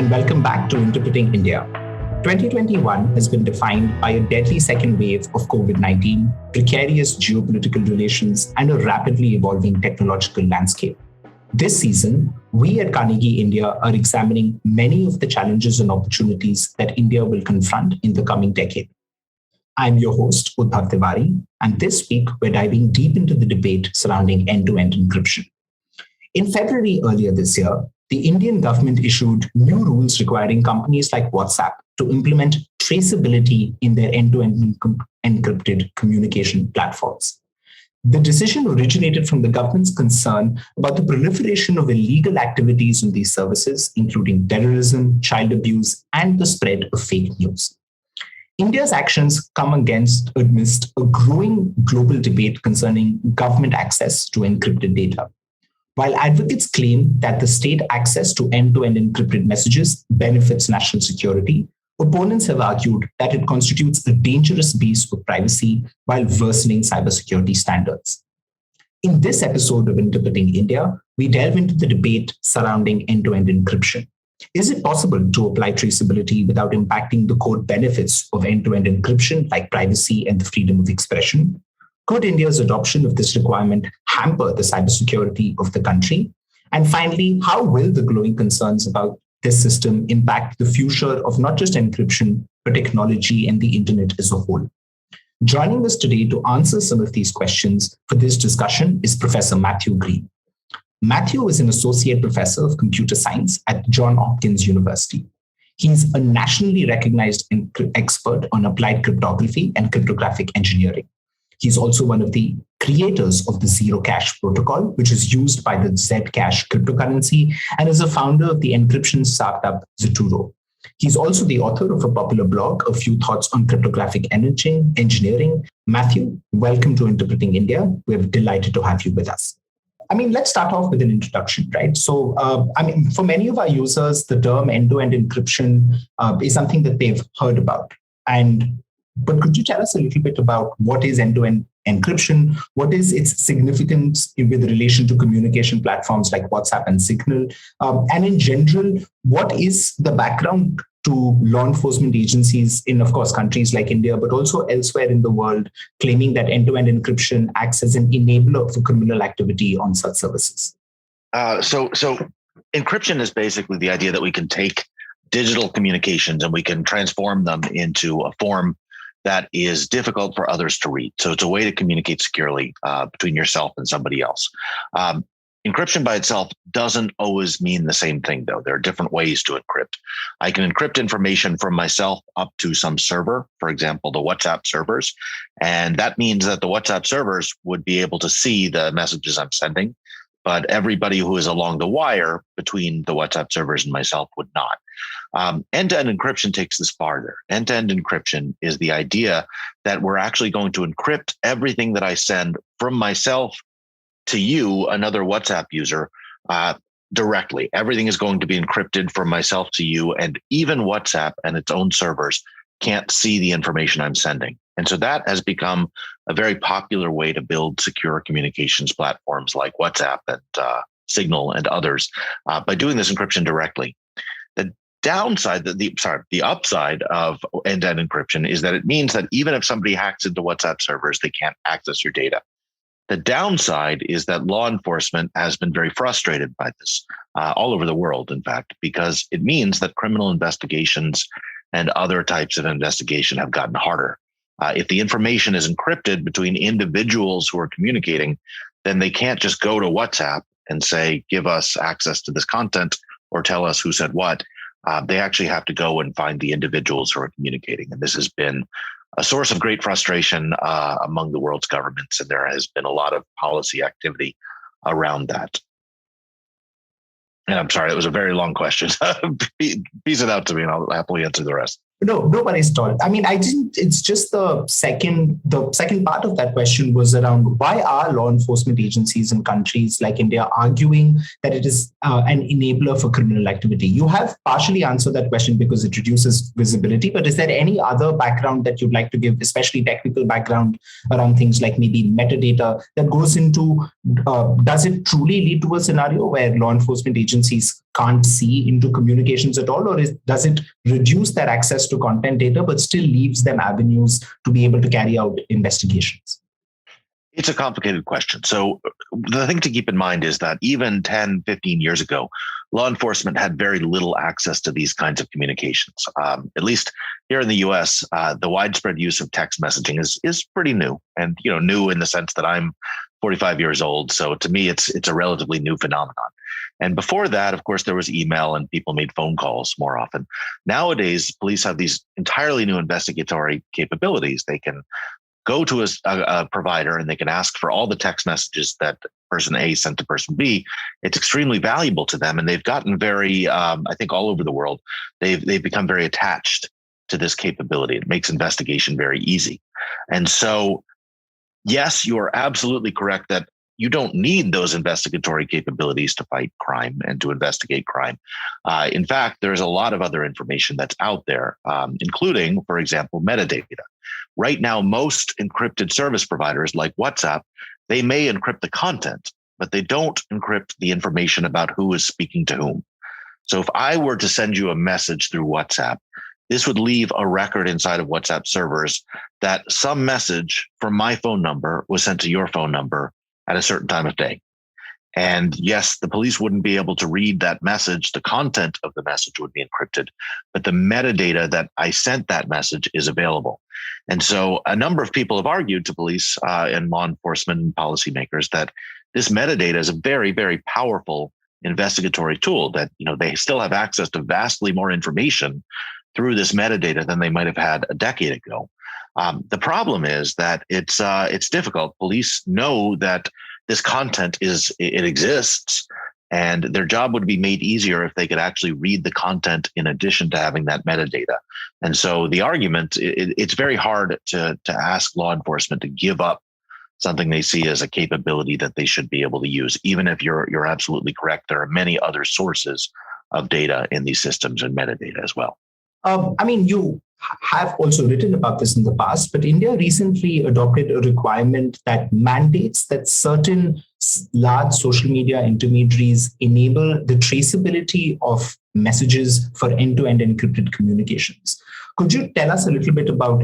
and welcome back to Interpreting India. 2021 has been defined by a deadly second wave of COVID-19, precarious geopolitical relations, and a rapidly evolving technological landscape. This season, we at Carnegie India are examining many of the challenges and opportunities that India will confront in the coming decade. I'm your host, Uddhav Tiwari, and this week we're diving deep into the debate surrounding end-to-end encryption. In February earlier this year, the Indian government issued new rules requiring companies like WhatsApp to implement traceability in their end-to-end encrypted communication platforms. The decision originated from the government's concern about the proliferation of illegal activities on these services, including terrorism, child abuse, and the spread of fake news. India's actions come amidst a growing global debate concerning government access to encrypted data. While advocates claim that the state access to end-to-end encrypted messages benefits national security, opponents have argued that it constitutes a dangerous beast for privacy while worsening cybersecurity standards. In this episode of Interpreting India, we delve into the debate surrounding end-to-end encryption. Is it possible to apply traceability without impacting the core benefits of end-to-end encryption like privacy and the freedom of expression? Could India's adoption of this requirement hamper the cybersecurity of the country? And finally, how will the growing concerns about this system impact the future of not just encryption, but technology and the internet as a whole? Joining us today to answer some of these questions for this discussion is Professor Matthew Green. Matthew is an associate professor of computer science at Johns Hopkins University. He's a nationally recognized expert on applied cryptography and cryptographic engineering. He's also one of the creators of the Zero Cash protocol, which is used by the Zcash cryptocurrency, and is a founder of the encryption startup Zoturo. He's also the author of a popular blog, A Few Thoughts on Cryptographic Engineering. Matthew, welcome to Interpreting India. We're delighted to have you with us. Let's start off with an introduction, right? So, for many of our users, the term end-to-end encryption is something that they've heard about. But could you tell us a little bit about what is end-to-end encryption? What is its significance with relation to communication platforms like WhatsApp and Signal? And in general, what is the background to law enforcement agencies in, of course, countries like India, but also elsewhere in the world, claiming that end-to-end encryption acts as an enabler for criminal activity on such services? So encryption is basically the idea that we can take digital communications and we can transform them into a form that is difficult for others to read. So it's a way to communicate securely between yourself and somebody else. Encryption by itself doesn't always mean the same thing, though. There are different ways to encrypt. I can encrypt information from myself up to some server, for example, the WhatsApp servers. And that means that the WhatsApp servers would be able to see the messages I'm sending, but everybody who is along the wire between the WhatsApp servers and myself would not. End-to-end encryption takes this farther. End-to-end encryption is the idea that we're actually going to encrypt everything that I send from myself to you, another WhatsApp user, directly. Everything is going to be encrypted from myself to you, and even WhatsApp and its own servers can't see the information I'm sending. And so that has become a very popular way to build secure communications platforms like WhatsApp and Signal and others by doing this encryption directly. The upside of end-to-end encryption is that it means that even if somebody hacks into WhatsApp servers, they can't access your data. The downside is that law enforcement has been very frustrated by this all over the world, in fact, because it means that criminal investigations and other types of investigation have gotten harder. If the information is encrypted between individuals who are communicating, then they can't just go to WhatsApp and say, give us access to this content or tell us who said what. They actually have to go and find the individuals who are communicating. And this has been a source of great frustration among the world's governments. And there has been a lot of policy activity around that. And I'm sorry, it was a very long question. Piece it out to me and I'll happily answer the rest. No worries at all. It's just the second part of that question was around why are law enforcement agencies in countries like India arguing that it is an enabler for criminal activity? You have partially answered that question because it reduces visibility, but is there any other background that you'd like to give, especially technical background around things like maybe metadata that goes into, does it truly lead to a scenario where law enforcement agencies can't see into communications at all, or does it reduce their access to content data, but still leaves them avenues to be able to carry out investigations? It's a complicated question. So the thing to keep in mind is that even 10, 15 years ago, law enforcement had very little access to these kinds of communications. At least here in the US, the widespread use of text messaging is pretty new, and new in the sense that I'm 45 years old. So to me, it's a relatively new phenomenon. And before that, of course, there was email and people made phone calls more often. Nowadays, police have these entirely new investigatory capabilities. They can go to a provider and they can ask for all the text messages that person A sent to person B. It's extremely valuable to them. And they've gotten very, I think all over the world, they've become very attached to this capability. It makes investigation very easy. And so, yes, you are absolutely correct that you don't need those investigatory capabilities to fight crime and to investigate crime. In fact, there's a lot of other information that's out there, including, for example, metadata. Right now, most encrypted service providers like WhatsApp, they may encrypt the content, but they don't encrypt the information about who is speaking to whom. So if I were to send you a message through WhatsApp, this would leave a record inside of WhatsApp servers that some message from my phone number was sent to your phone number at a certain time of day. And yes, the police wouldn't be able to read that message. The content of the message would be encrypted, but the metadata that I sent that message is available. And so a number of people have argued to police and law enforcement and policymakers that this metadata is a very, very powerful investigatory tool, that they still have access to vastly more information through this metadata than they might have had a decade ago. The problem is that it's difficult. Police know that this content exists, and their job would be made easier if they could actually read the content in addition to having that metadata. And so the argument, it's very hard to ask law enforcement to give up something they see as a capability that they should be able to use. Even if you're absolutely correct, there are many other sources of data in these systems and metadata as well. You have also written about this in the past, but India recently adopted a requirement that mandates that certain large social media intermediaries enable the traceability of messages for end-to-end encrypted communications. Could you tell us a little bit about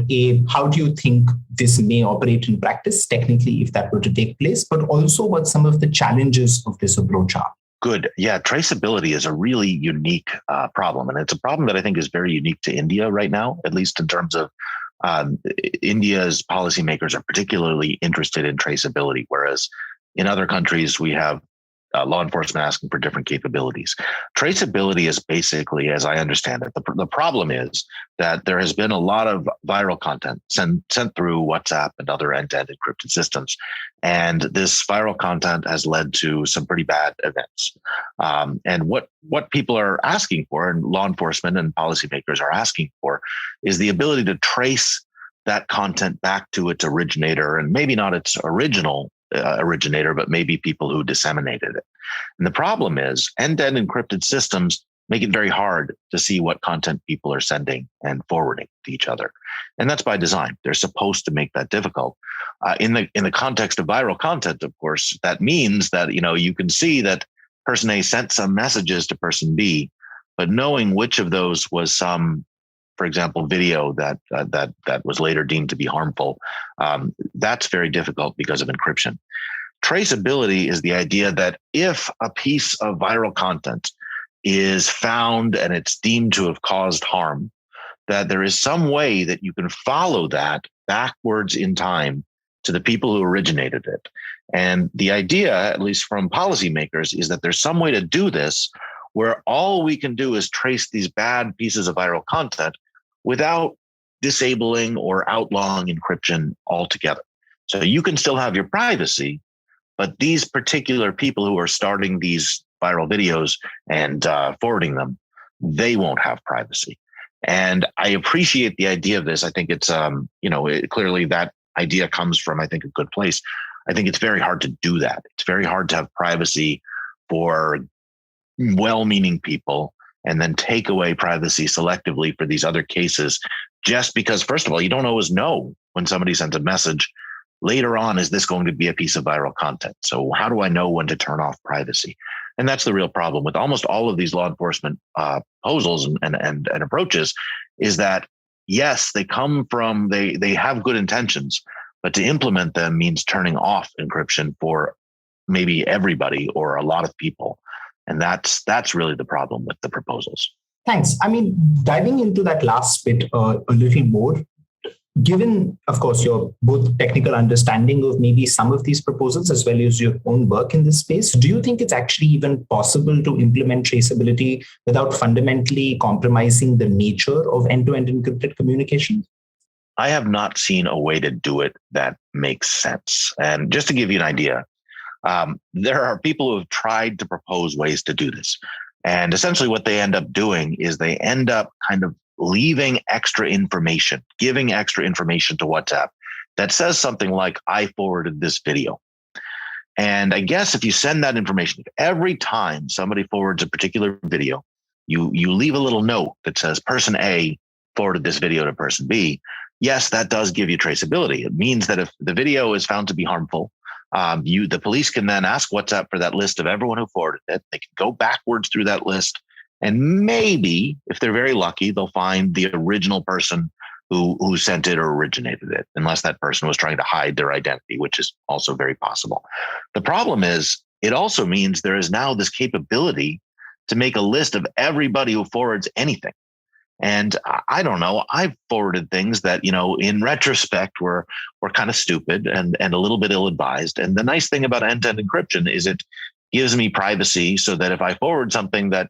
how do you think this may operate in practice, technically, if that were to take place, but also what some of the challenges of this approach are? Good. Yeah, traceability is a really unique problem. And it's a problem that I think is very unique to India right now, at least in terms of India's policymakers are particularly interested in traceability, whereas in other countries, we have law enforcement asking for different capabilities. Traceability is basically, as I understand it, the problem is that there has been a lot of viral content sent through WhatsApp and other end-to-end encrypted systems. And this viral content has led to some pretty bad events. And what people are asking for, and law enforcement and policymakers are asking for, is the ability to trace that content back to its originator, and maybe not its original originator, but maybe people who disseminated it. And the problem is end-to-end encrypted systems make it very hard to see what content people are sending and forwarding to each other. And that's by design. They're supposed to make that difficult. In the context of viral content, of course, that means that you can see that person A sent some messages to person B, but knowing which of those was some, for example, video that was later deemed to be harmful, that's very difficult because of encryption. Traceability is the idea that if a piece of viral content is found and it's deemed to have caused harm, that there is some way that you can follow that backwards in time to the people who originated it. And the idea, at least from policymakers, is that there's some way to do this where all we can do is trace these bad pieces of viral content without disabling or outlawing encryption altogether. So you can still have your privacy, but these particular people who are starting these viral videos and forwarding them, they won't have privacy. And I appreciate the idea of this. I think it's, clearly that idea comes from, I think, a good place. I think it's very hard to do that. It's very hard to have privacy for well-meaning people and then take away privacy selectively for these other cases, just because, first of all, you don't always know when somebody sends a message later on, is this going to be a piece of viral content? So how do I know when to turn off privacy? And that's the real problem with almost all of these law enforcement proposals and approaches, is that, yes, they come from, they have good intentions, but to implement them means turning off encryption for maybe everybody or a lot of people. And that's really the problem with the proposals. Thanks. I mean, diving into that last bit a little more, given, of course, your both technical understanding of maybe some of these proposals as well as your own work in this space, do you think it's actually even possible to implement traceability without fundamentally compromising the nature of end-to-end encrypted communication? I have not seen a way to do it that makes sense. And just to give you an idea, there are people who have tried to propose ways to do this. And essentially what they end up doing is they end up kind of leaving extra information, giving extra information to WhatsApp that says something like, I forwarded this video. And I guess if you send that information, every time somebody forwards a particular video, you leave a little note that says person A forwarded this video to person B. Yes, that does give you traceability. It means that if the video is found to be harmful, the police can then ask WhatsApp for that list of everyone who forwarded it. They can go backwards through that list. And maybe, if they're very lucky, they'll find the original person who sent it or originated it, unless that person was trying to hide their identity, which is also very possible. The problem is, it also means there is now this capability to make a list of everybody who forwards anything. And I don't know, I've forwarded things that, in retrospect were kind of stupid and a little bit ill-advised. And the nice thing about end-to-end encryption is it gives me privacy so that if I forward something that,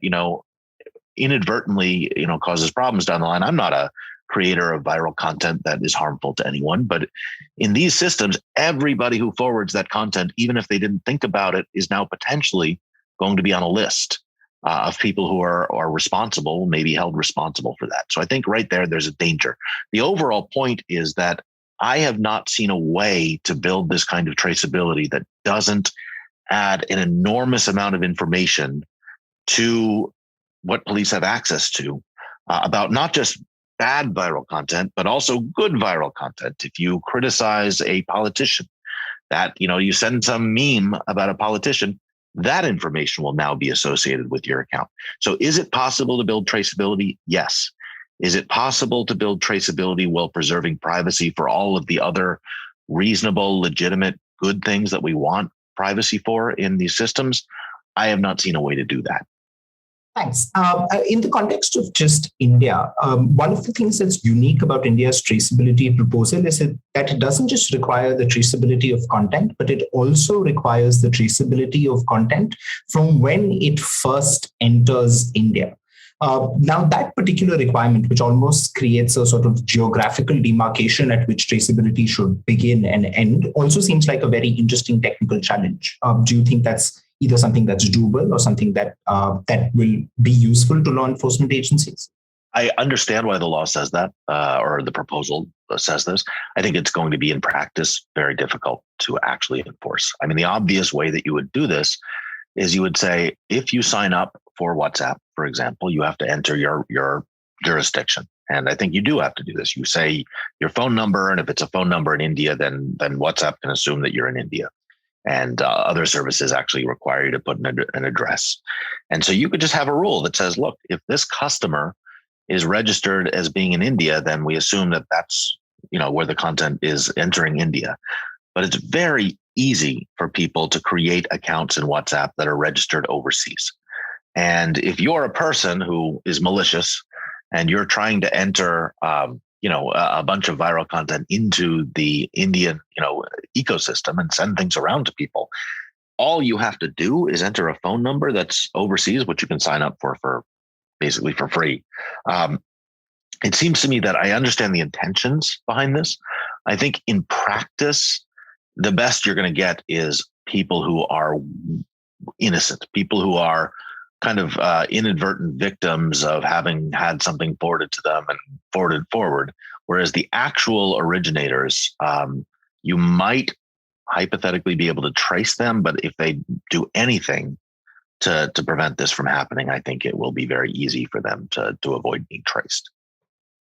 inadvertently, causes problems down the line, I'm not a creator of viral content that is harmful to anyone. But in these systems, everybody who forwards that content, even if they didn't think about it, is now potentially going to be on a list of people who are responsible, maybe held responsible for that. So I think right there's a danger. The overall point is that I have not seen a way to build this kind of traceability that doesn't add an enormous amount of information to what police have access to about not just bad viral content, but also good viral content. If you criticize a politician, that, you send some meme about a politician, that information will now be associated with your account. So is it possible to build traceability? Yes. Is it possible to build traceability while preserving privacy for all of the other reasonable, legitimate, good things that we want privacy for in these systems? I have not seen a way to do that. Thanks. In the context of just India, one of the things that's unique about India's traceability proposal is that it doesn't just require the traceability of content, but it also requires the traceability of content from when it first enters India. Now, that particular requirement, which almost creates a sort of geographical demarcation at which traceability should begin and end, also seems like a very interesting technical challenge. Do you think that's either something that's doable or something that will be useful to law enforcement agencies? I understand why the law says that, or the proposal says this. I think it's going to be in practice very difficult to actually enforce. I mean, the obvious way that you would do this is you would say, if you sign up for WhatsApp, for example, you have to enter your jurisdiction. And I think you do have to do this. You say your phone number, and if it's a phone number in India, then WhatsApp can assume that you're in India. And other services actually require you to put an address. And so you could just have a rule that says, look, if this customer is registered as being in India, then we assume that that's, where the content is entering India. But it's very easy for people to create accounts in WhatsApp that are registered overseas. And if you're a person who is malicious and you're trying to enter, a bunch of viral content into the Indian, ecosystem and send things around to people, all you have to do is enter a phone number that's overseas, which you can sign up for basically for free. It seems to me that I understand the intentions behind this. I think in practice, the best you're going to get is people who are innocent, people who are kind of inadvertent victims of having had something forwarded to them and forwarded forward. Whereas the actual originators, you might hypothetically be able to trace them, but if they do anything to prevent this from happening, I think it will be very easy for them to avoid being traced.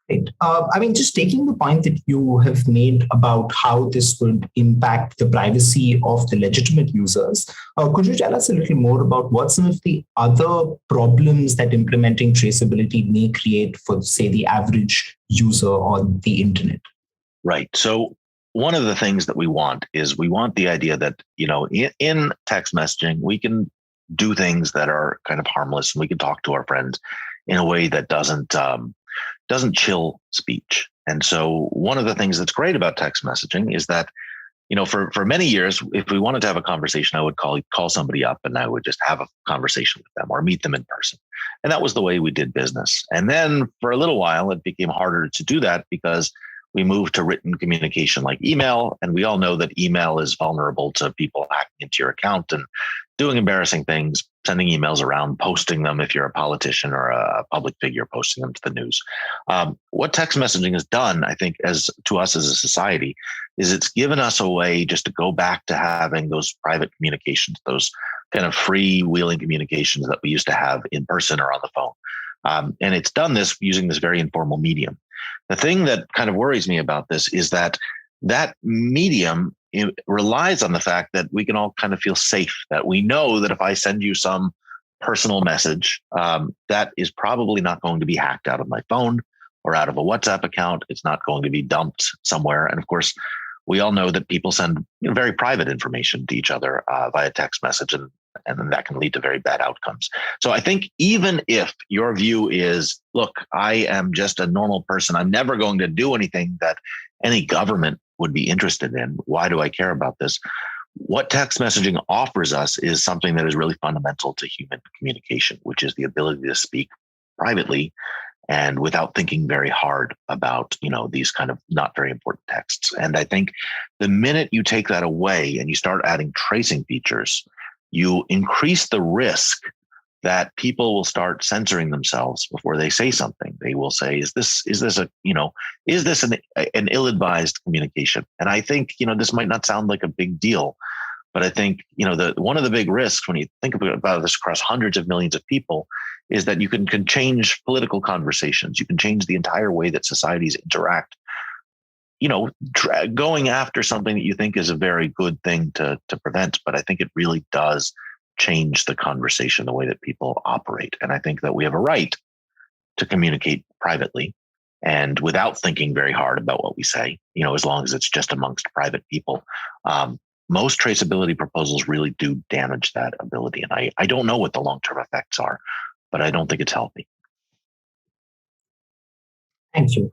Right. Just taking the point that you have made about how this would impact the privacy of the legitimate users, could you tell us a little more about what some of the other problems that implementing traceability may create for, say, the average user on the internet? Right. So one of the things that we want is we want the idea that, in text messaging, we can do things that are kind of harmless, and we can talk to our friends in a way that doesn't chill speech. And so one of the things that's great about text messaging is that, for many years, if we wanted to have a conversation, I would call somebody up and I would just have a conversation with them or meet them in person. And that was the way we did business. And then for a little while, it became harder to do that because we moved to written communication like email. And we all know that email is vulnerable to people hacking into your account and doing embarrassing things, sending emails around, posting them if you're a politician or a public figure, posting them to the news. What text messaging has done, I think, to us as a society, is it's given us a way just to go back to having those private communications, those kind of freewheeling communications that we used to have in person or on the phone. And it's done this using this very informal medium. The thing that kind of worries me about this is that medium relies on the fact that we can all kind of feel safe, that we know that if I send you some personal message, that is probably not going to be hacked out of my phone or out of a WhatsApp account. It's not going to be dumped somewhere. And of course, we all know that people send very private information to each other via text message, and then that can lead to very bad outcomes. So I think even if your view is, look, I am just a normal person, I'm never going to do anything that any government would be interested in. Why do I care about this? What text messaging offers us is something that is really fundamental to human communication, which is the ability to speak privately and without thinking very hard about, these kind of not very important texts. And I think the minute you take that away and you start adding tracing features, you increase the risk that people will start censoring themselves before they say something. They will say, is this an ill-advised communication? And I think, this might not sound like a big deal, but I think, one of the big risks when you think about this across hundreds of millions of people is that you can change political conversations. You can change the entire way that societies interact, going after something that you think is a very good thing to prevent. But I think it really does change the conversation, the way that people operate. And I think that we have a right to communicate privately and without thinking very hard about what we say, as long as it's just amongst private people. Most traceability proposals really do damage that ability. And I don't know what the long-term effects are, but I don't think it's healthy. Thank you.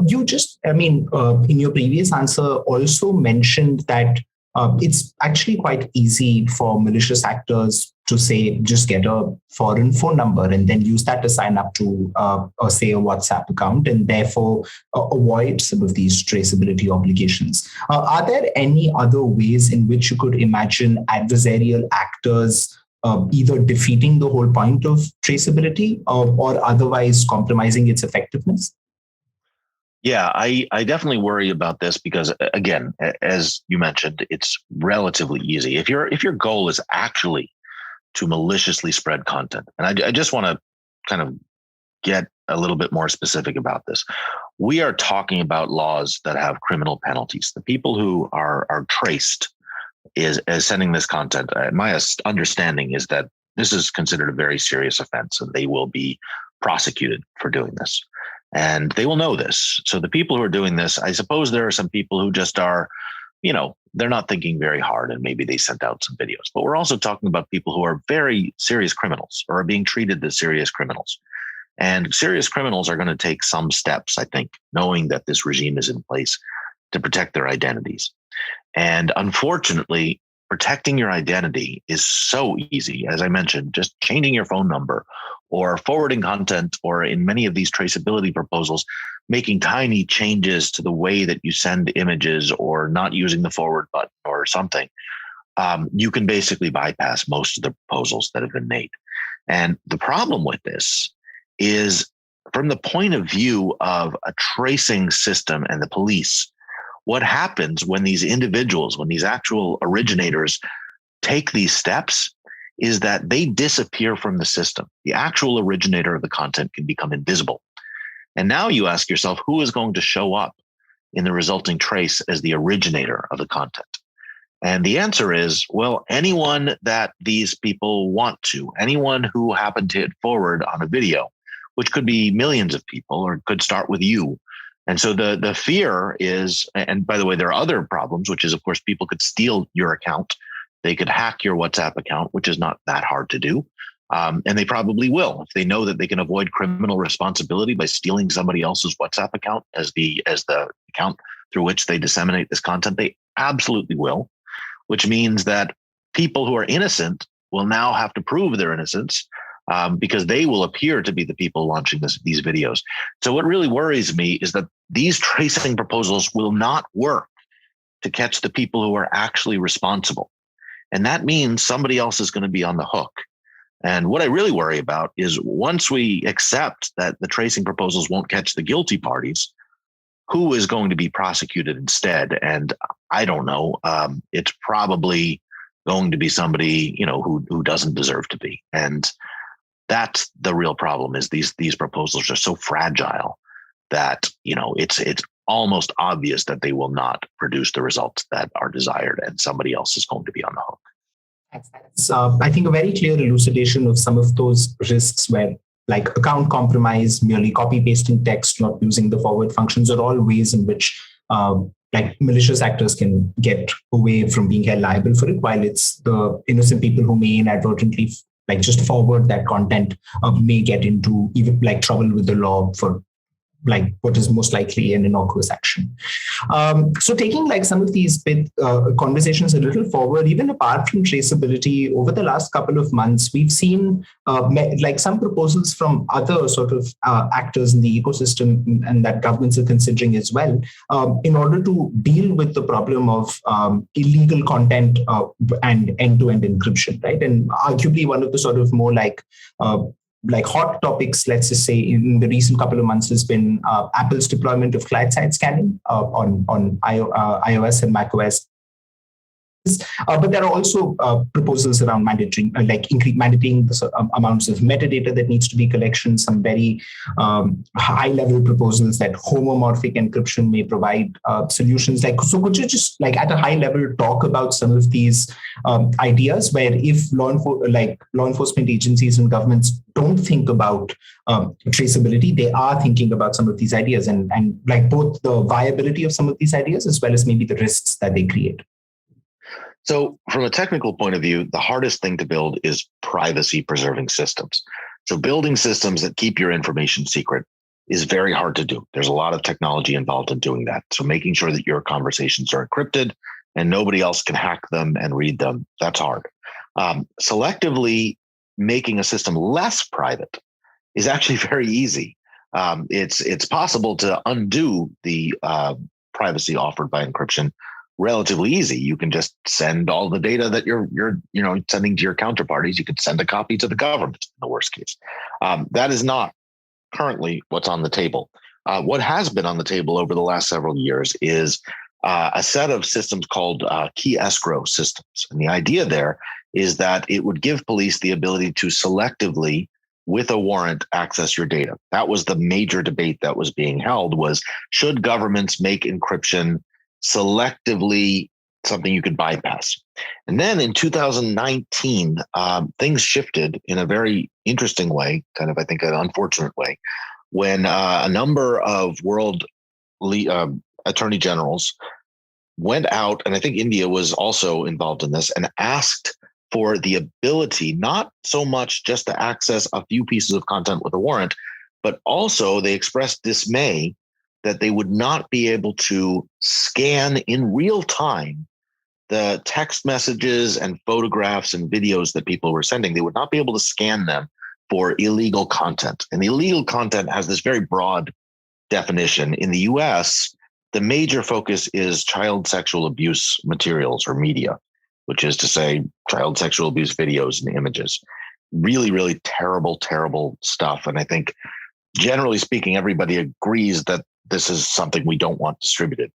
You just, in your previous answer, also mentioned that it's actually quite easy for malicious actors to say, just get a foreign phone number and then use that to sign up to, say, a WhatsApp account, and therefore avoid some of these traceability obligations. Are there any other ways in which you could imagine adversarial actors either defeating the whole point of traceability or otherwise compromising its effectiveness? Yeah, I definitely worry about this because, again, as you mentioned, it's relatively easy. If your goal is actually to maliciously spread content, and I just want to kind of get a little bit more specific about this. We are talking about laws that have criminal penalties. The people who are traced as sending this content, my understanding is that this is considered a very serious offense, and they will be prosecuted for doing this. And they will know this. So the people who are doing this, I suppose there are some people who just are, they're not thinking very hard and maybe they sent out some videos. But we're also talking about people who are very serious criminals or are being treated as serious criminals. And serious criminals are going to take some steps, I think, knowing that this regime is in place to protect their identities. And unfortunately, protecting your identity is so easy. As I mentioned, just changing your phone number or forwarding content, or in many of these traceability proposals, making tiny changes to the way that you send images or not using the forward button or something. You can basically bypass most of the proposals that have been made. And the problem with this is, from the point of view of a tracing system and the police, what happens when these individuals, when these actual originators take these steps, is that they disappear from the system. The actual originator of the content can become invisible. And now you ask yourself, who is going to show up in the resulting trace as the originator of the content? And the answer is, well, anyone that these people want to, anyone who happened to hit forward on a video, which could be millions of people or could start with you. And so the fear is, and by the way, there are other problems, which is, of course, people could steal your account. They could hack your WhatsApp account, which is not that hard to do. And they probably will. If they know that they can avoid criminal responsibility by stealing somebody else's WhatsApp account as the account through which they disseminate this content, they absolutely will, which means that people who are innocent will now have to prove their innocence because they will appear to be the people launching these videos. So what really worries me is that these tracing proposals will not work to catch the people who are actually responsible. And that means somebody else is going to be on the hook. And what I really worry about is once we accept that the tracing proposals won't catch the guilty parties, who is going to be prosecuted instead? And I don't know. It's probably going to be somebody, who doesn't deserve to be. And that's the real problem, is these proposals are so fragile that, it's almost obvious that they will not produce the results that are desired, and somebody else is going to be on the hook. That's, I think, a very clear elucidation of some of those risks where, like, account compromise, merely copy pasting text, not using the forward functions, are all ways in which malicious actors can get away from being held liable for it, while it's the innocent people who may inadvertently just forward that content may get into even trouble with the law for what is most likely an innocuous action. So taking some of these conversations a little forward, even apart from traceability, over the last couple of months, we've seen some proposals from other sort of actors in the ecosystem and that governments are considering as well, in order to deal with the problem of illegal content and end-to-end encryption, right? And arguably one of the sort of more hot topics, let's just say, in the recent couple of months has been Apple's deployment of client-side scanning on iOS and macOS. But there are also proposals around mandating the amounts of metadata that needs to be collected. Some very high-level proposals that homomorphic encryption may provide solutions. So could you just at a high level talk about some of these ideas where if law enforcement agencies and governments don't think about traceability, they are thinking about some of these ideas and both the viability of some of these ideas as well as maybe the risks that they create? So from a technical point of view, the hardest thing to build is privacy preserving systems. So building systems that keep your information secret is very hard to do. There's a lot of technology involved in doing that. So making sure that your conversations are encrypted and nobody else can hack them and read them, that's hard. Selectively making a system less private is actually very easy. It's possible to undo the privacy offered by encryption relatively easy. You can just send all the data that you're sending to your counterparties. You could send a copy to the government in the worst case. That is not currently what's on the table. What has been on the table over the last several years is a set of systems called key escrow systems. And the idea there is that it would give police the ability to selectively, with a warrant, access your data. That was the major debate that was being held, was should governments make encryption selectively something you could bypass? And then in 2019, things shifted in a very interesting way, kind of, I think, an unfortunate way, when a number of world attorney generals went out, and I think India was also involved in this, and asked for the ability, not so much just to access a few pieces of content with a warrant, but also they expressed dismay that they would not be able to scan in real time the text messages and photographs and videos that people were sending. They would not be able to scan them for illegal content. And the illegal content has this very broad definition. In the US, the major focus is child sexual abuse materials or media, which is to say child sexual abuse videos and images. Really, really terrible, terrible stuff. And I think, generally speaking, everybody agrees that this is something we don't want distributed.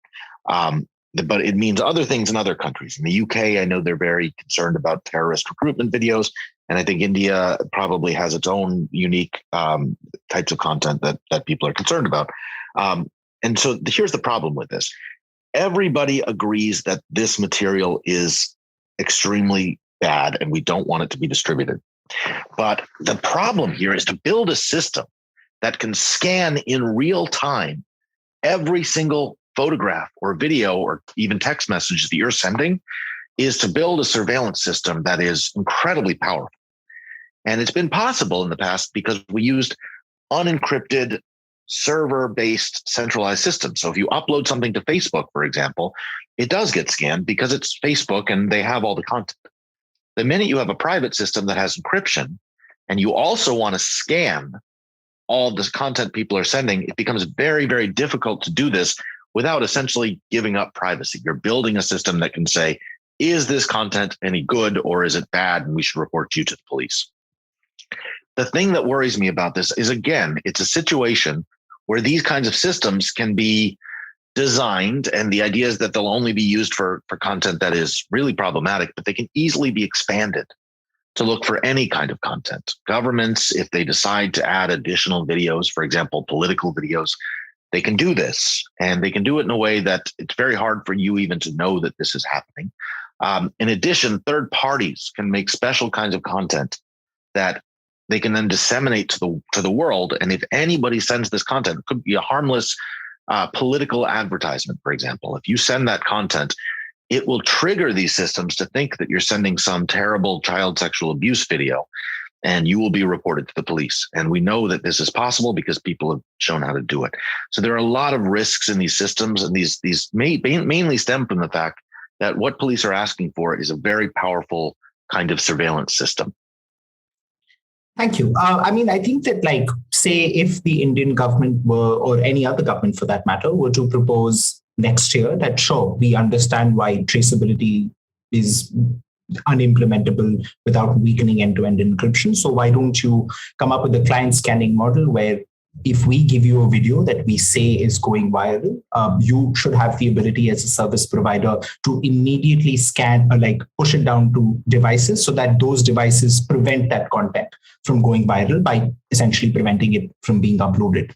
But it means other things in other countries. In the UK, I know they're very concerned about terrorist recruitment videos. And I think India probably has its own unique types of content that people are concerned about. And so here's the problem with this. Everybody agrees that this material is extremely bad and we don't want it to be distributed. But the problem here is to build a system that can scan in real time every single photograph or video or even text message that you're sending is to build a surveillance system that is incredibly powerful. And it's been possible in the past because we used unencrypted server-based centralized systems. So if you upload something to Facebook, for example, it does get scanned because it's Facebook and they have all the content. The minute you have a private system that has encryption and you also want to scan all this content people are sending, it becomes very, very difficult to do this without essentially giving up privacy. You're building a system that can say, is this content any good or is it bad? And we should report you to the police. The thing that worries me about this is, again, it's a situation where these kinds of systems can be designed, and the idea is that they'll only be used for content that is really problematic, but they can easily be expanded to look for any kind of content. Governments, if they decide to add additional videos, for example, political videos, they can do this, and they can do it in a way that it's very hard for you even to know that this is happening. In addition, third parties can make special kinds of content that they can then disseminate to the world. And if anybody sends this content, it could be a harmless political advertisement, for example. If you send that content, it will trigger these systems to think that you're sending some terrible child sexual abuse video, and you will be reported to the police. And we know that this is possible because people have shown how to do it. So there are a lot of risks in these systems, and these mainly stem from the fact that what police are asking for is a very powerful kind of surveillance system. Thank you. I think that, like, say, if the Indian government were, or any other government for that matter, were to propose next year that, sure, we understand why traceability is unimplementable without weakening end-to-end encryption. So why don't you come up with a client scanning model where if we give you a video that we say is going viral, you should have the ability as a service provider to immediately scan or push it down to devices so that those devices prevent that content from going viral by essentially preventing it from being uploaded.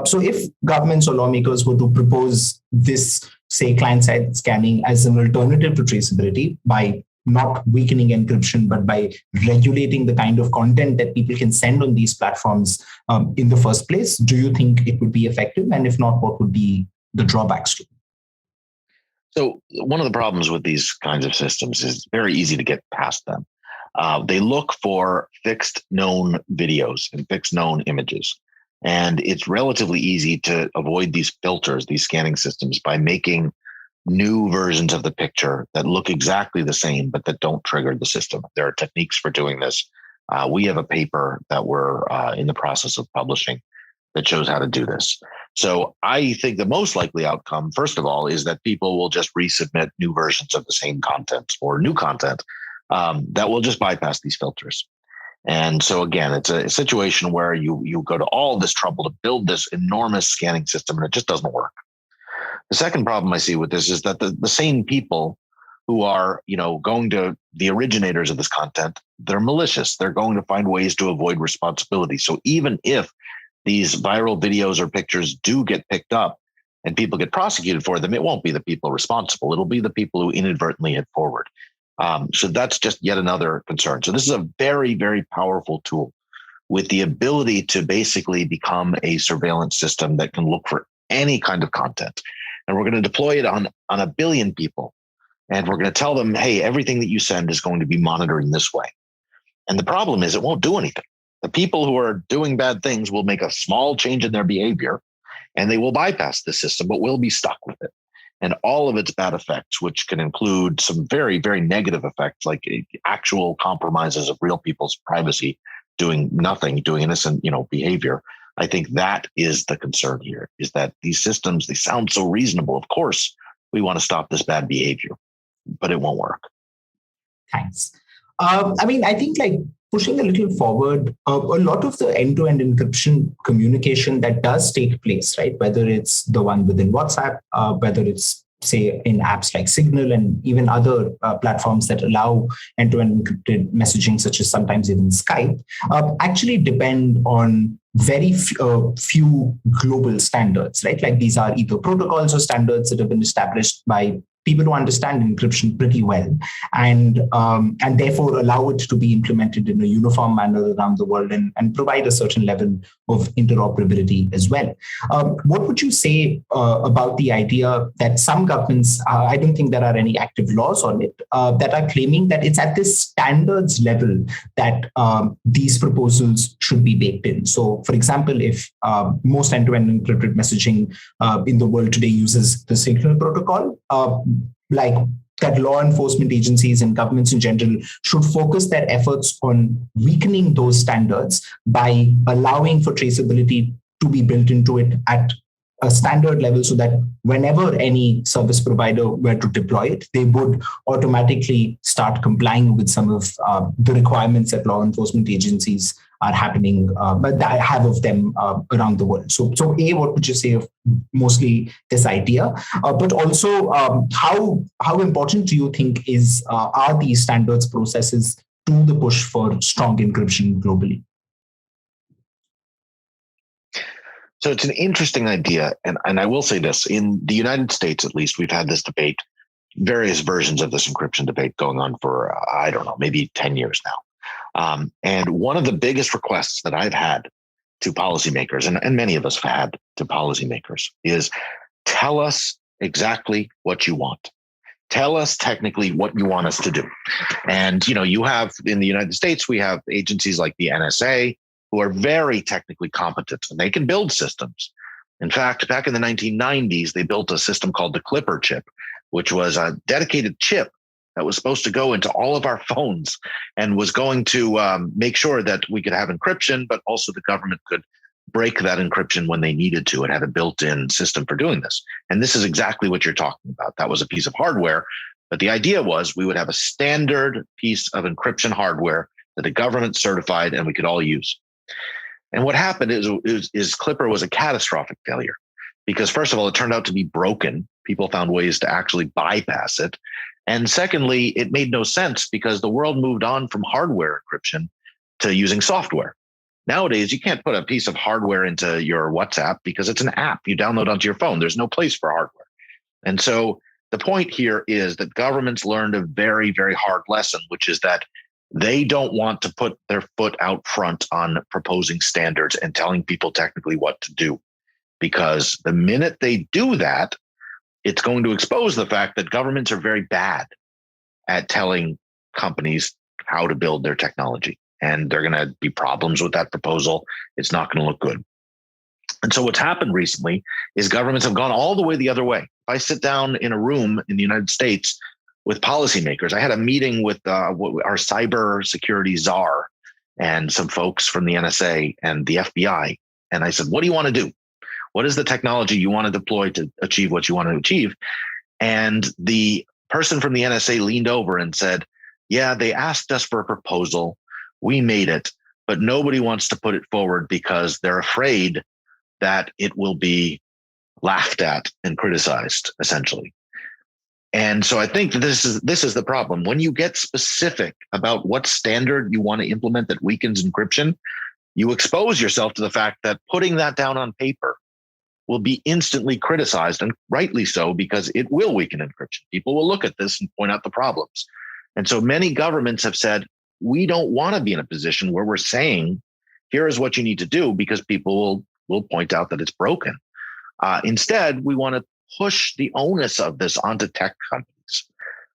So if governments or lawmakers were to propose this, say, client-side scanning as an alternative to traceability by not weakening encryption, but by regulating the kind of content that people can send on these platforms in the first place, do you think it would be effective? And if not, what would be the drawbacks to it? So one of the problems with these kinds of systems is it's very easy to get past them. They look for fixed known videos and fixed known images. And it's relatively easy to avoid these filters, these scanning systems, by making new versions of the picture that look exactly the same, but that don't trigger the system. There are techniques for doing this. We have a paper that we're in the process of publishing that shows how to do this. So I think the most likely outcome, first of all, is that people will just resubmit new versions of the same content or new content that will just bypass these filters. And so again, it's a situation where you go to all this trouble to build this enormous scanning system, and it just doesn't work. The second problem I see with this is that the same people who are, going to the originators of this content, they're malicious. They're going to find ways to avoid responsibility. So even if these viral videos or pictures do get picked up and people get prosecuted for them, it won't be the people responsible. It'll be the people who inadvertently hit forward. So that's just yet another concern. So this is a very, very powerful tool with the ability to basically become a surveillance system that can look for any kind of content. And we're going to deploy it on 1 billion people. And we're going to tell them, hey, everything that you send is going to be monitored in this way. And the problem is it won't do anything. The people who are doing bad things will make a small change in their behavior and they will bypass the system, but we'll be stuck with it. And all of its bad effects, which can include some very, very negative effects, like actual compromises of real people's privacy, doing nothing, doing innocent, behavior. I think that is the concern here, is that these systems, they sound so reasonable. Of course, we want to stop this bad behavior, but it won't work. Thanks. I think pushing a little forward, a lot of the end-to-end encryption communication that does take place, right? Whether it's the one within WhatsApp, whether it's say in apps like Signal and even other platforms that allow end-to-end encrypted messaging, such as sometimes even Skype, actually depend on very few global standards, right? Like these are either protocols or standards that have been established by people who understand encryption pretty well, and therefore allow it to be implemented in a uniform manner around the world and provide a certain level of interoperability as well. What would you say about the idea that some governments, I don't think there are any active laws on it, that are claiming that it's at this standards level that these proposals should be baked in? So, for example, if most end-to-end encrypted messaging in the world today uses the Signal protocol, like that law enforcement agencies and governments in general should focus their efforts on weakening those standards by allowing for traceability to be built into it at a standard level, so that whenever any service provider were to deploy it, they would automatically start complying with some of the requirements that law enforcement agencies are happening, but that I have of them around the world. So A, what would you say of mostly this idea? But also, how important do you think are these standards processes to the push for strong encryption globally? So it's an interesting idea. And I will say this, in the United States, at least, we've had this debate, various versions of this encryption debate going on for, I don't know, maybe 10 years now. And one of the biggest requests that I've had to policymakers, and many of us have had to policymakers, is tell us exactly what you want. Tell us technically what you want us to do. And, you have in the United States, we have agencies like the NSA, who are very technically competent, and they can build systems. In fact, back in the 1990s, they built a system called the Clipper chip, which was a dedicated chip that was supposed to go into all of our phones and was going to make sure that we could have encryption, but also the government could break that encryption when they needed to and have a built-in system for doing this. And this is exactly what you're talking about. That was a piece of hardware, but the idea was we would have a standard piece of encryption hardware that the government certified and we could all use. And what happened is Clipper was a catastrophic failure because, first of all, it turned out to be broken. People found ways to actually bypass it. And secondly, it made no sense because the world moved on from hardware encryption to using software. Nowadays, you can't put a piece of hardware into your WhatsApp because it's an app you download onto your phone. There's no place for hardware. And so the point here is that governments learned a very, very hard lesson, which is that they don't want to put their foot out front on proposing standards and telling people technically what to do. Because the minute they do that, it's going to expose the fact that governments are very bad at telling companies how to build their technology. And there are going to be problems with that proposal. It's not going to look good. And so what's happened recently is governments have gone all the way the other way. If I sit down in a room in the United States with policymakers, I had a meeting with our cybersecurity czar and some folks from the NSA and the FBI. And I said, what do you want to do? What is the technology you want to deploy to achieve what you want to achieve? And the person from the NSA leaned over and said, yeah, they asked us for a proposal. We made it, but nobody wants to put it forward because they're afraid that it will be laughed at and criticized, essentially. And so I think this is the problem. When you get specific about what standard you want to implement that weakens encryption, you expose yourself to the fact that putting that down on paper will be instantly criticized, and rightly so, because it will weaken encryption. People will look at this and point out the problems. And so many governments have said, we don't want to be in a position where we're saying, here is what you need to do, because people will point out that it's broken. Instead, we want to push the onus of this onto tech companies.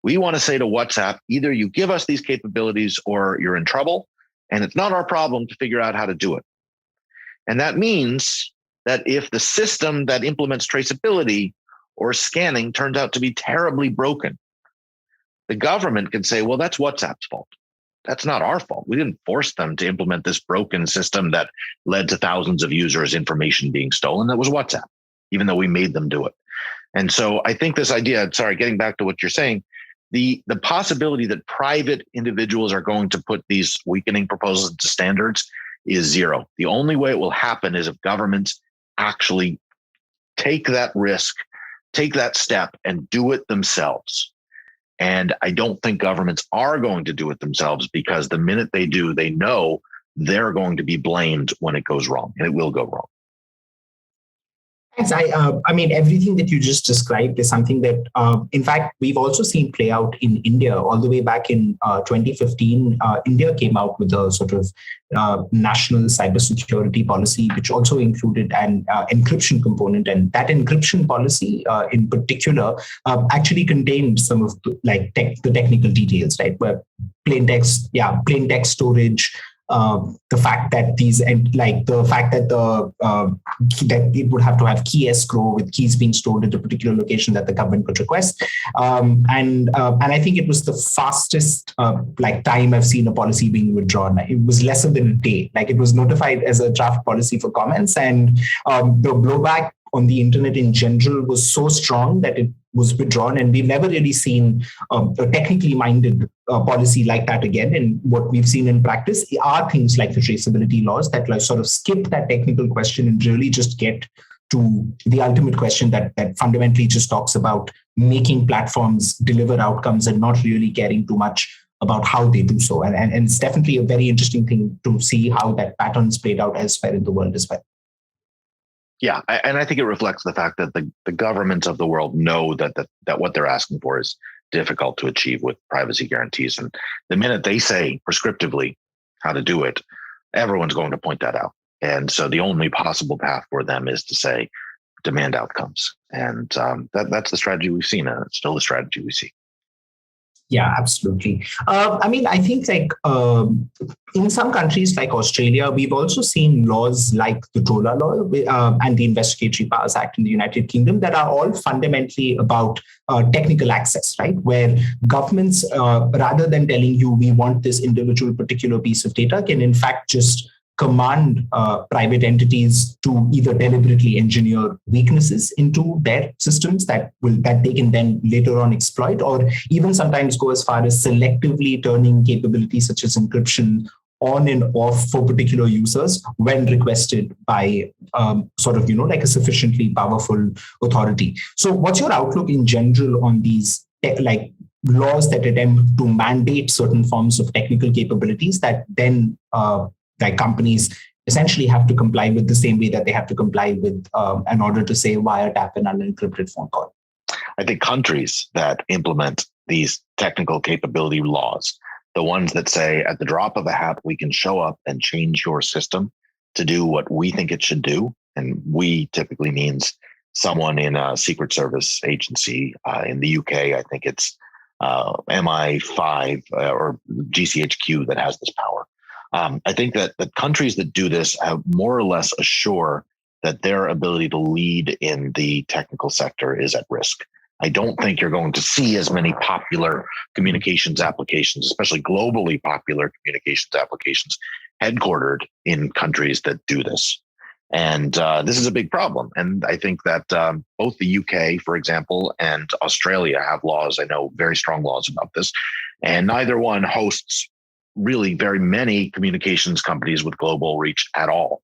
We want to say to WhatsApp, either you give us these capabilities or you're in trouble, and it's not our problem to figure out how to do it. And that means that if the system that implements traceability or scanning turns out to be terribly broken, the government can say, well, that's WhatsApp's fault. That's not our fault. We didn't force them to implement this broken system that led to thousands of users' information being stolen. That was WhatsApp, even though we made them do it. And so I think this idea, getting back to what you're saying, the possibility that private individuals are going to put these weakening proposals into standards is zero. The only way it will happen is if governments actually take that risk take that step and do it themselves. And I don't think governments are going to do it themselves, because the minute they do, they know they're going to be blamed when it goes wrong, and it will go wrong. Yes, I mean, everything that you just described is something that, in fact, we've also seen play out in India. All the way back in 2015, India came out with a sort of national cybersecurity policy, which also included an encryption component. And that encryption policy, in particular, actually contained some of the technical details, right? Where plain text storage. The fact that that it would have to have key escrow with keys being stored at a particular location that the government could request, and I think it was the fastest time I've seen a policy being withdrawn. It was lesser than a day. Like, it was notified as a draft policy for comments, and the blowback on the internet in general was so strong that it was withdrawn, and we've never really seen a technically minded policy like that again. And what we've seen in practice are things like the traceability laws that sort of skip that technical question and really just get to the ultimate question that fundamentally just talks about making platforms deliver outcomes and not really caring too much about how they do so. And it's definitely a very interesting thing to see how that pattern is played out elsewhere in the world as well. Yeah, and I think it reflects the fact that the governments of the world know that what they're asking for is difficult to achieve with privacy guarantees. And the minute they say prescriptively how to do it, everyone's going to point that out. And so the only possible path for them is to say, demand outcomes. And that's the strategy we've seen, and it's still the strategy we see. Yeah, absolutely. I mean, I think in some countries like Australia, we've also seen laws like the DROLA law and the Investigatory Powers Act in the United Kingdom that are all fundamentally about technical access, right? Where governments, rather than telling you we want this individual particular piece of data, can in fact just command private entities to either deliberately engineer weaknesses into their systems that they can then later on exploit, or even sometimes go as far as selectively turning capabilities such as encryption on and off for particular users when requested by like a sufficiently powerful authority. So what's your outlook in general on these laws that attempt to mandate certain forms of technical capabilities that then companies essentially have to comply with the same way that they have to comply with in order to say wiretap an unencrypted phone call? I think countries that implement these technical capability laws, the ones that say at the drop of a hat, we can show up and change your system to do what we think it should do. And we typically means someone in a Secret Service agency. In the UK, I think it's MI5 or GCHQ that has this power. I think that the countries that do this have more or less assure that their ability to lead in the technical sector is at risk. I don't think you're going to see as many popular communications applications, especially globally popular communications applications, headquartered in countries that do this. And this is a big problem. And I think that both the UK, for example, and Australia have laws. I know very strong laws about this. And neither one hosts really very many communications companies with global reach at all.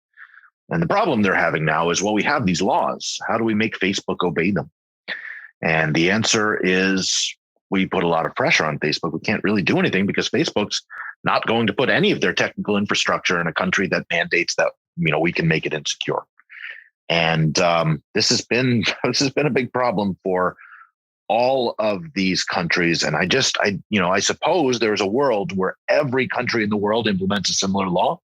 And the problem they're having now is, well, we have these laws. How do we make Facebook obey them? And the answer is we put a lot of pressure on Facebook. We can't really do anything because Facebook's not going to put any of their technical infrastructure in a country that mandates that, we can make it insecure. And this has been a big problem for all of these countries. And I suppose there's a world where every country in the world implements a similar law.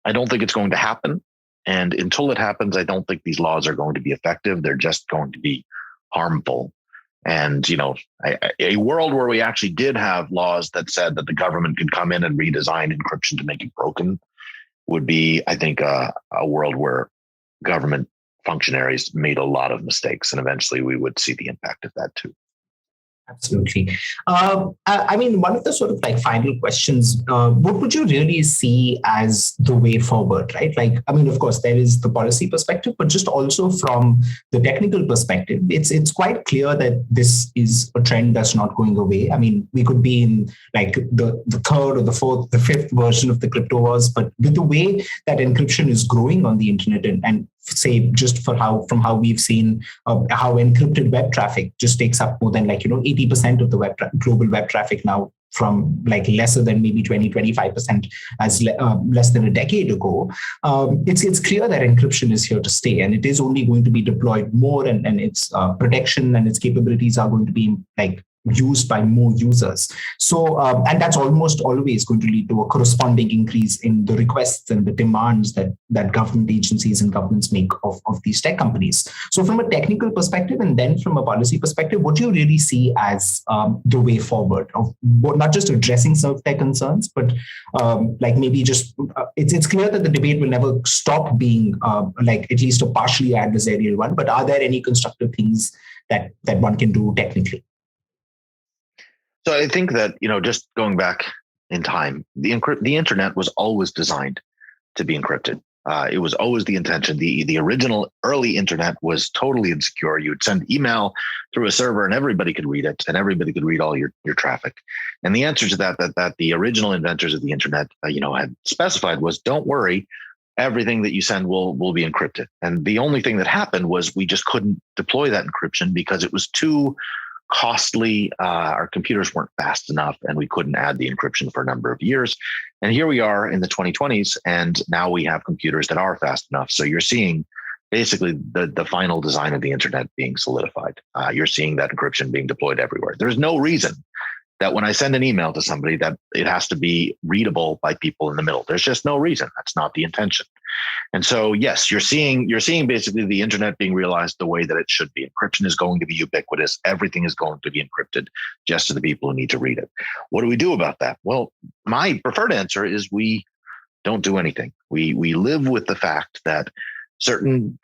I don't think it's going to happen. And until it happens, I don't think these laws are going to be effective. They're just going to be harmful. And, a world where we actually did have laws that said that the government could come in and redesign encryption to make it broken would be, I think, a world where government functionaries made a lot of mistakes, and eventually we would see the impact of that too. Absolutely. I mean, one of the sort of final questions, what would you really see as the way forward, right? Of course, there is the policy perspective, but just also from the technical perspective, it's quite clear that this is a trend that's not going away. I mean, we could be in the third or the fourth, the fifth version of the crypto wars, but with the way that encryption is growing on the internet and say just for from how we've seen how encrypted web traffic just takes up more than 80% of the global web traffic now, from lesser than maybe 20-25% as less than a decade ago. It's clear that encryption is here to stay, and it is only going to be deployed more, and its protection and its capabilities are going to be used by more users. So, and that's almost always going to lead to a corresponding increase in the requests and the demands that government agencies and governments make of these tech companies. So from a technical perspective, and then from a policy perspective, what do you really see as the way forward of not just addressing some of their concerns, but maybe just, it's clear that the debate will never stop being at least a partially adversarial one, but are there any constructive things that one can do technically? So I think that, just going back in time, the internet was always designed to be encrypted. It was always the intention. The original early internet was totally insecure. You would send email through a server and everybody could read it, and everybody could read all your traffic. And the answer to that the original inventors of the internet, had specified was, don't worry, everything that you send will be encrypted. And the only thing that happened was we just couldn't deploy that encryption because it was too costly. Our computers weren't fast enough, and we couldn't add the encryption for a number of years. And here we are in the 2020s, and now we have computers that are fast enough. So you're seeing basically the final design of the internet being solidified. You're seeing that encryption being deployed everywhere. There's no reason that when I send an email to somebody that it has to be readable by people in the middle. There's just no reason. That's not the intention. And so, yes, you're seeing basically the internet being realized the way that it should be. Encryption is going to be ubiquitous. Everything is going to be encrypted just to the people who need to read it. What do we do about that? Well, my preferred answer is we don't do anything. We live with the fact that certain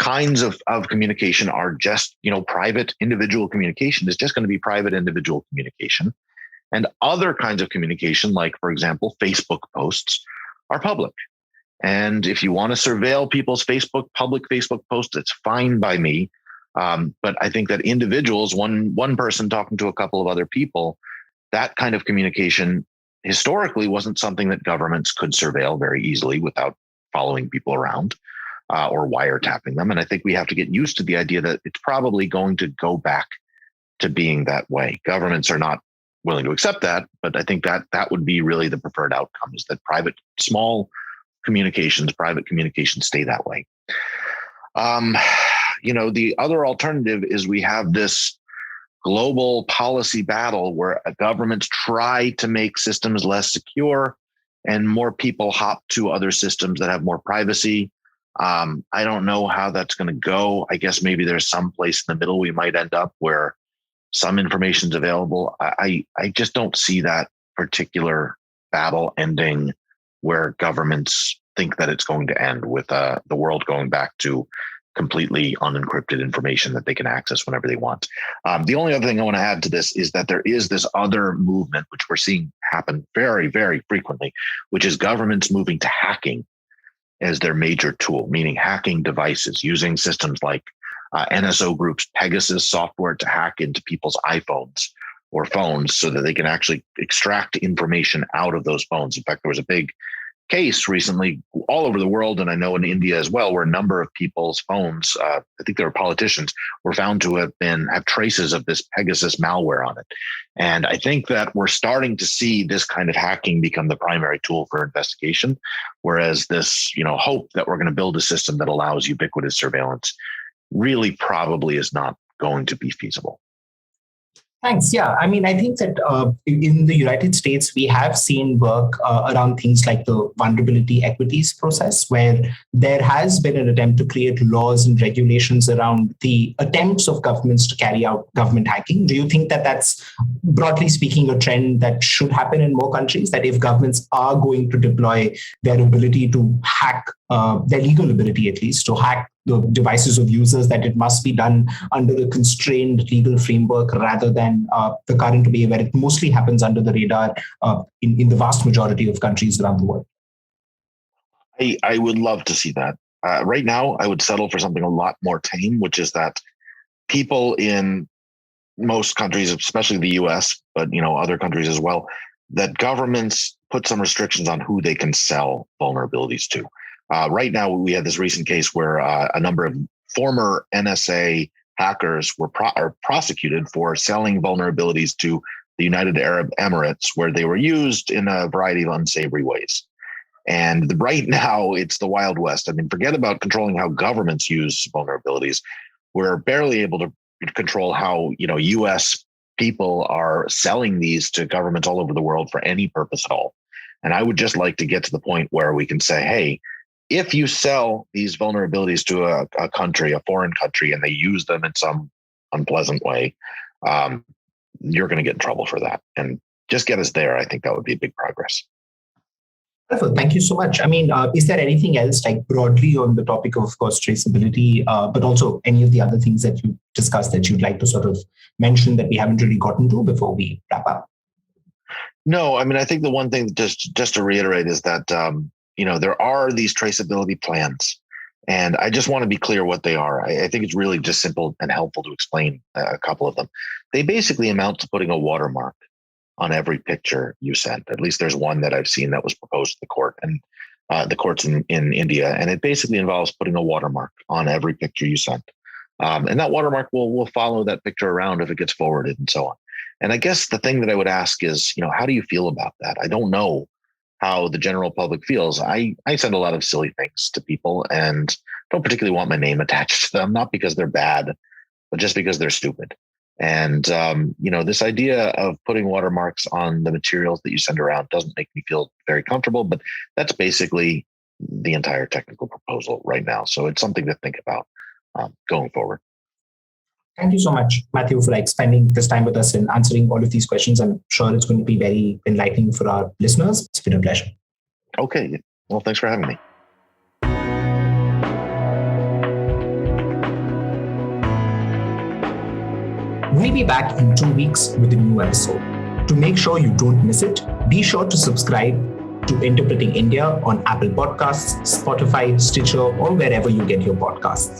kinds of communication are just, private individual communication is just going to be private individual communication. And other kinds of communication, like, for example, Facebook posts, are public. And if you want to surveil people's public Facebook posts, it's fine by me. But I think that individuals, one person talking to a couple of other people, that kind of communication historically wasn't something that governments could surveil very easily without following people around or wiretapping them. And I think we have to get used to the idea that it's probably going to go back to being that way. Governments are not willing to accept that, but I think that would be really the preferred outcome, is that private communications stay that way. The other alternative is we have this global policy battle where governments try to make systems less secure and more people hop to other systems that have more privacy. I don't know how that's going to go. I guess maybe there's some place in the middle we might end up where some information is available. I just don't see that particular battle ending where governments think that it's going to end with the world going back to completely unencrypted information that they can access whenever they want. The only other thing I want to add to this is that there is this other movement, which we're seeing happen very, very frequently, which is governments moving to hacking as their major tool, meaning hacking devices, using systems like NSO Group's Pegasus software to hack into people's iPhones or phones so that they can actually extract information out of those phones. In fact, there was a big case recently all over the world, and I know in India as well, where a number of people's phones, I think they were politicians, were found to have traces of this Pegasus malware on it. And I think that we're starting to see this kind of hacking become the primary tool for investigation, whereas this, hope that we're going to build a system that allows ubiquitous surveillance really probably is not going to be feasible. Thanks. Yeah, I mean, I think that in the United States, we have seen work around things like the vulnerability equities process, where there has been an attempt to create laws and regulations around the attempts of governments to carry out government hacking. Do you think that that's, broadly speaking, a trend that should happen in more countries, that if governments are going to deploy their ability to hack, their legal ability at least, to hack the devices of users, that it must be done under a constrained legal framework rather than the current way where it mostly happens under the radar in the vast majority of countries around the world? I would love to see that. Right now, I would settle for something a lot more tame, which is that people in most countries, especially the US, but other countries as well, that governments put some restrictions on who they can sell vulnerabilities to. Right now, we had this recent case where a number of former NSA hackers are prosecuted for selling vulnerabilities to the United Arab Emirates, where they were used in a variety of unsavory ways. And right now, it's the Wild West. I mean, forget about controlling how governments use vulnerabilities. We're barely able to control how, U.S. people are selling these to governments all over the world for any purpose at all. And I would just like to get to the point where we can say, hey, if you sell these vulnerabilities to a country, a foreign country, and they use them in some unpleasant way, you're going to get in trouble for that. And just get us there. I think that would be a big progress. Wonderful. Thank you so much. I mean, is there anything else, like broadly on the topic of course, traceability, but also any of the other things that you discussed that you'd like to sort of mention that we haven't really gotten to before we wrap up? No, I mean, I think the one thing just to reiterate is that, there are these traceability plans, and I just want to be clear what they are. I think it's really just simple and helpful to explain a couple of them. They basically amount to putting a watermark on every picture you send. At least there's one that I've seen that was proposed to the court and the courts in India. And it basically involves putting a watermark on every picture you send. And that watermark will follow that picture around if it gets forwarded and so on. And I guess the thing that I would ask is, how do you feel about that? I don't know how the general public feels. I send a lot of silly things to people and don't particularly want my name attached to them, not because they're bad, but just because they're stupid. And, this idea of putting watermarks on the materials that you send around doesn't make me feel very comfortable, but that's basically the entire technical proposal right now. So it's something to think about going forward. Thank you so much, Matthew, for spending this time with us and answering all of these questions. I'm sure it's going to be very enlightening for our listeners. It's been a pleasure. Okay. Well, thanks for having me. We'll be back in 2 weeks with a new episode. To make sure you don't miss it, be sure to subscribe to Interpreting India on Apple Podcasts, Spotify, Stitcher, or wherever you get your podcasts.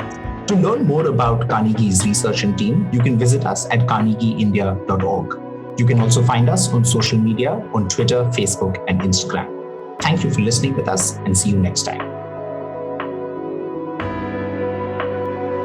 To learn more about Carnegie's research and team, you can visit us at carnegieindia.org. You can also find us on social media on Twitter, Facebook, and Instagram. Thank you for listening with us, and see you next time.